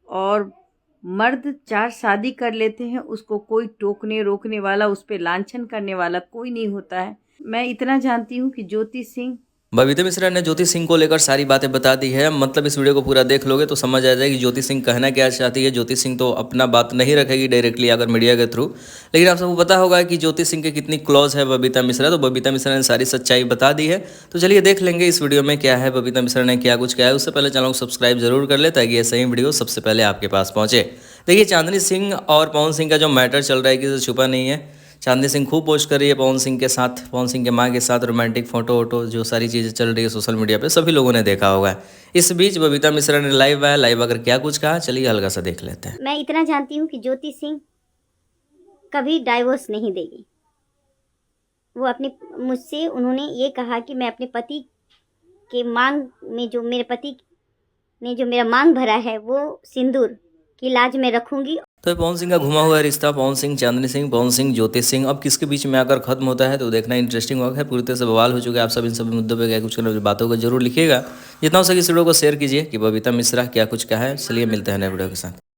और मर्द 4 शादी कर लेते हैं, उसको कोई टोकने रोकने वाला, उस पर लांछन करने वाला कोई नहीं होता है। मैं इतना जानती हूँ कि ज्योति सिंह बबीता मिश्रा ने ज्योति सिंह को लेकर सारी बातें बता दी है। मतलब इस वीडियो को पूरा देख लोगे तो समझ आ जाएगी ज्योति सिंह कहना क्या चाहती है। ज्योति सिंह तो अपना बात नहीं रखेगी डायरेक्टली अगर मीडिया के थ्रू, लेकिन आप सबको पता होगा कि ज्योति सिंह के कितनी क्लोज है बबीता मिश्रा। तो बबीता मिश्रा ने सारी सच्चाई बता दी है। तो चलिए देख लेंगे इस वीडियो में क्या है, बबीता मिश्रा ने क्या कुछ कहा है। उससे पहले चैनल को सब्सक्राइब जरूर कर ले ताकि ऐसा ही वीडियो सबसे पहले आपके पास पहुंचे। देखिए चांदनी सिंह और पवन सिंह का जो मैटर चल रहा है किसी से छुपा नहीं है। चांदनी सिंह खूब पोस्ट कर रही है पवन सिंह के साथ, पवन सिंह के माँ के साथ रोमांटिक फोटो वोटो, जो सारी चीज़ें चल रही है सोशल मीडिया पे सभी लोगों ने देखा होगा। इस बीच बबीता मिश्रा ने लाइव आकर क्या कुछ कहा, चलिए हल्का सा देख लेते हैं। मैं इतना जानती हूँ कि ज्योति सिंह कभी डाइवोर्स नहीं देगी। वो अपने मुझसे उन्होंने ये कहा कि मैं अपने पति के मांग में, जो मेरे पति ने जो मेरा मांग भरा है, वो सिंदूर की लाज में रखूंगी। तो पवन सिंह का घुमा हुआ रिश्ता, पवन सिंह चांदनी सिंह, पवन सिंह ज्योति सिंह, अब किसके बीच में आकर खत्म होता है तो देखना इंटरेस्टिंग होगा। पूरी तरह से बवाल हो चुका है। आप सब इन सभी मुद्दों पे क्या कुछ करना बातों को जरूर लिखिएगा। जितना हो सके इस वीडियो को शेयर कीजिए कि बबीता मिश्रा क्या कुछ कहा है। चलिए मिलते हैं नए वीडियो के साथ।